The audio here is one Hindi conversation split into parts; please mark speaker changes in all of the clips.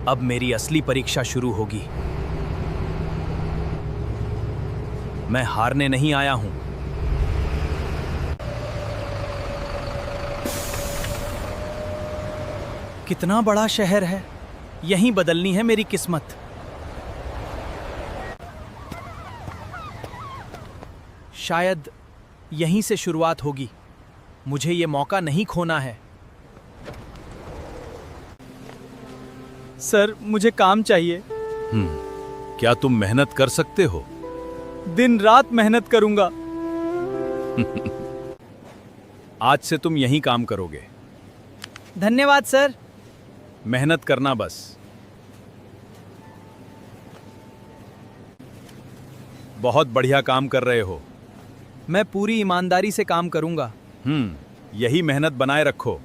Speaker 1: अब मेरी असली परीक्षा शुरू होगी। मैं हारने नहीं आया हूं। कितना बड़ा शहर है, यहीं बदलनी है मेरी किस्मत। शायद यहीं से शुरुआत होगी। मुझे ये मौका नहीं खोना है। सर, मुझे काम चाहिए।
Speaker 2: क्या तुम मेहनत कर सकते हो?
Speaker 1: दिन रात मेहनत करूंगा।
Speaker 2: आज से तुम यहीं काम करोगे।
Speaker 1: धन्यवाद सर।
Speaker 2: मेहनत करना बस। बहुत बढ़िया काम कर रहे हो।
Speaker 1: मैं पूरी ईमानदारी से काम करूंगा।
Speaker 2: यही मेहनत बनाए रखो।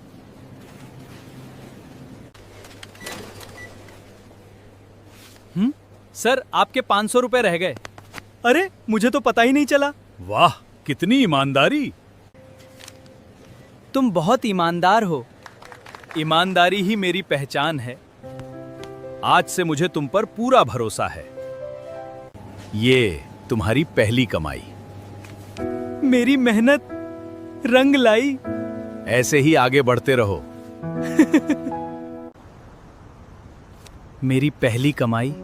Speaker 1: सर, आपके 500 रुपए रह गए। अरे, मुझे तो पता ही नहीं चला।
Speaker 2: वाह, कितनी ईमानदारी।
Speaker 1: तुम बहुत ईमानदार हो। ईमानदारी ही मेरी पहचान है।
Speaker 2: आज से मुझे तुम पर पूरा भरोसा है। ये तुम्हारी पहली कमाई।
Speaker 1: मेरी मेहनत रंग लाई।
Speaker 2: ऐसे ही आगे बढ़ते रहो।
Speaker 1: मेरी पहली कमाई।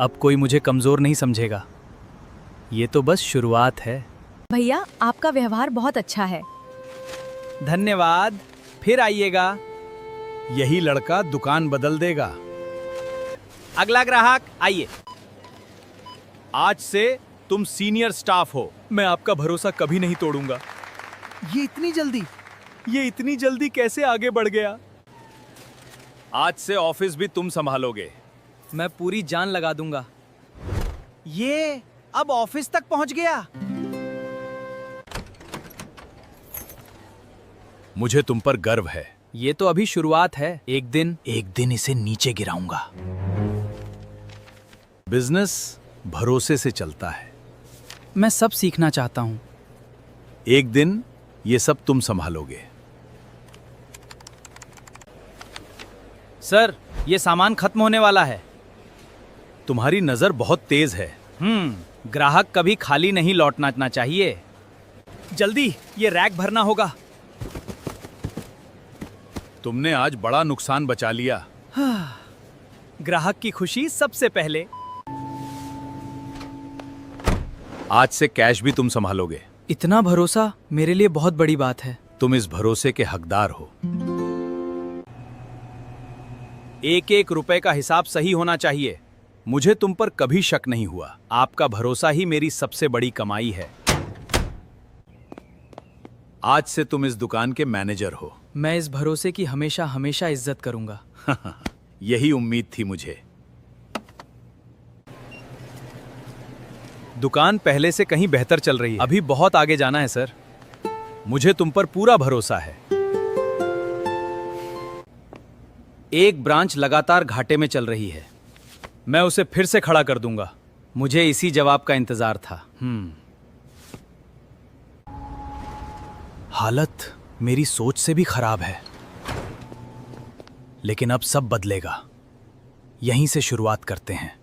Speaker 1: अब कोई मुझे कमजोर नहीं समझेगा। ये तो बस शुरुआत है।
Speaker 3: भैया, आपका व्यवहार बहुत अच्छा है।
Speaker 1: धन्यवाद, फिर आइएगा।
Speaker 2: यही लड़का दुकान बदल देगा।
Speaker 1: अगला ग्राहक आइए।
Speaker 2: आज से तुम सीनियर स्टाफ हो।
Speaker 1: मैं आपका भरोसा कभी नहीं तोड़ूंगा। ये इतनी जल्दी कैसे आगे बढ़ गया?
Speaker 2: आज से ऑफिस भी तुम संभालोगे।
Speaker 1: मैं पूरी जान लगा दूंगा। ये अब ऑफिस तक पहुंच गया।
Speaker 2: मुझे तुम पर गर्व है।
Speaker 1: ये तो अभी शुरुआत है। एक दिन इसे नीचे गिराऊंगा।
Speaker 2: बिजनेस भरोसे से चलता है।
Speaker 1: मैं सब सीखना चाहता हूं।
Speaker 2: एक दिन ये सब तुम संभालोगे।
Speaker 1: सर, ये सामान खत्म होने वाला है।
Speaker 2: तुम्हारी नजर बहुत तेज है।
Speaker 1: ग्राहक कभी खाली नहीं लौटना चाहिए। जल्दी, ये रैक भरना होगा।
Speaker 2: तुमने आज बड़ा नुकसान बचा लिया।
Speaker 1: ग्राहक की खुशी सबसे पहले।
Speaker 2: आज से कैश भी तुम संभालोगे।
Speaker 1: इतना भरोसा मेरे लिए बहुत बड़ी बात है।
Speaker 2: तुम इस भरोसे के हकदार हो।
Speaker 1: एक एक रुपए का हिसाब सही होना चाहिए।
Speaker 2: मुझे तुम पर कभी शक नहीं हुआ।
Speaker 1: आपका भरोसा ही मेरी सबसे बड़ी कमाई है।
Speaker 2: आज से तुम इस दुकान के मैनेजर हो।
Speaker 1: मैं इस भरोसे की हमेशा हमेशा इज्जत करूंगा।
Speaker 2: यही उम्मीद थी मुझे।
Speaker 1: दुकान पहले से कहीं बेहतर चल रही है। अभी बहुत आगे जाना है सर।
Speaker 2: मुझे तुम पर पूरा भरोसा है।
Speaker 1: एक ब्रांच लगातार घाटे में चल रही है। मैं उसे फिर से खड़ा कर दूंगा। मुझे इसी जवाब का इंतजार था। हालत मेरी सोच से भी खराब है, लेकिन अब सब बदलेगा। यहीं से शुरुआत करते हैं।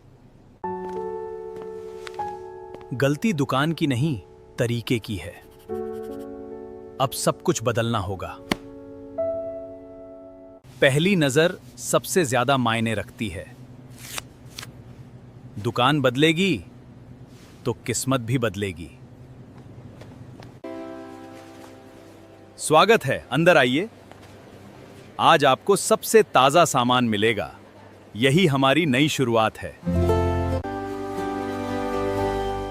Speaker 1: गलती दुकान की नहीं, तरीके की है। अब सब कुछ बदलना होगा। पहली नजर सबसे ज्यादा मायने रखती है। दुकान बदलेगी तो किस्मत भी बदलेगी।
Speaker 2: स्वागत है, अंदर आइए। आज आपको सबसे ताजा सामान मिलेगा। यही हमारी नई शुरुआत है।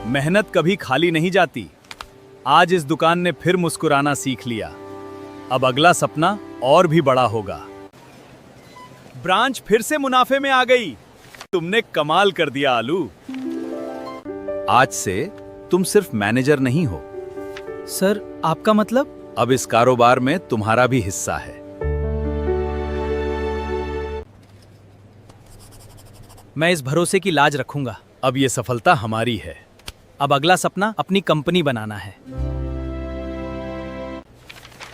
Speaker 2: मेहनत कभी खाली नहीं जाती। आज इस दुकान ने फिर मुस्कुराना सीख लिया। अब अगला सपना और भी बड़ा होगा। ब्रांच फिर से मुनाफे में आ गई। तुमने कमाल कर दिया आलू। आज से तुम सिर्फ मैनेजर नहीं हो।
Speaker 1: सर, आपका मतलब?
Speaker 2: अब इस कारोबार में तुम्हारा भी हिस्सा है।
Speaker 1: मैं इस भरोसे की लाज रखूंगा।
Speaker 2: अब ये सफलता हमारी है।
Speaker 1: अब अगला सपना अपनी कंपनी बनाना है।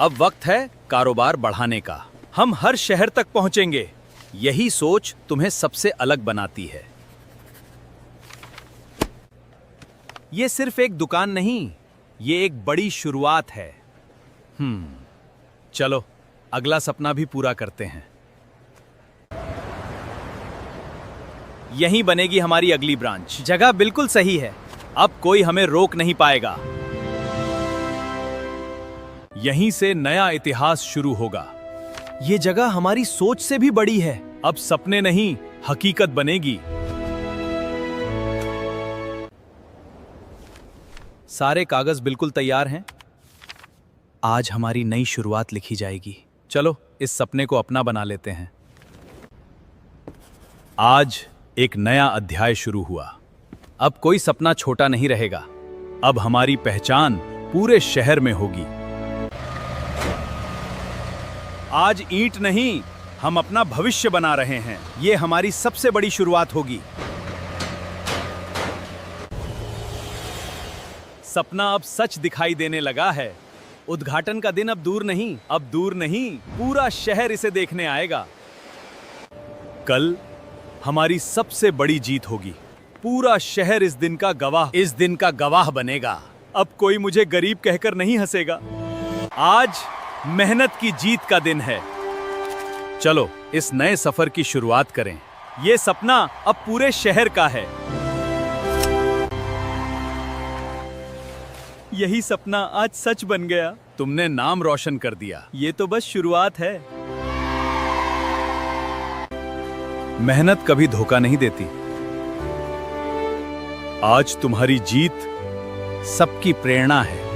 Speaker 2: अब वक्त है कारोबार बढ़ाने का। हम हर शहर तक पहुंचेंगे।
Speaker 1: यही सोच तुम्हें सबसे अलग बनाती है। ये सिर्फ एक दुकान नहीं, ये एक बड़ी शुरुआत है। चलो अगला सपना भी पूरा करते हैं। यहीं बनेगी हमारी अगली ब्रांच। जगह बिल्कुल सही है, अब कोई हमें रोक नहीं पाएगा।
Speaker 2: यहीं से नया इतिहास शुरू होगा।
Speaker 1: ये जगह हमारी सोच से भी बड़ी है।
Speaker 2: अब सपने नहीं, हकीकत बनेगी।
Speaker 1: सारे कागज बिल्कुल तैयार हैं। आज हमारी नई शुरुआत लिखी जाएगी।
Speaker 2: चलो इस सपने को अपना बना लेते हैं। आज एक नया अध्याय शुरू हुआ।
Speaker 1: अब कोई सपना छोटा नहीं रहेगा।
Speaker 2: अब हमारी पहचान पूरे शहर में होगी। आज ईंट नहीं, हम अपना भविष्य बना रहे हैं।
Speaker 1: ये हमारी सबसे बड़ी शुरुआत होगी।
Speaker 2: सपना अब सच दिखाई देने लगा है।
Speaker 1: उद्घाटन का दिन अब दूर नहीं।
Speaker 2: अब दूर नहीं, पूरा शहर इसे देखने आएगा। कल हमारी सबसे बड़ी जीत होगी। पूरा शहर इस दिन का गवाह बनेगा। अब कोई मुझे गरीब कहकर नहीं हंसेगा। आज मेहनत की जीत का दिन है। चलो इस नए सफर की शुरुआत करें। यह सपना अब पूरे शहर का है।
Speaker 1: यही सपना आज सच बन गया।
Speaker 2: तुमने नाम रोशन कर दिया।
Speaker 1: ये तो बस शुरुआत है।
Speaker 2: मेहनत कभी धोखा नहीं देती। आज तुम्हारी जीत
Speaker 1: सबकी प्रेरणा है।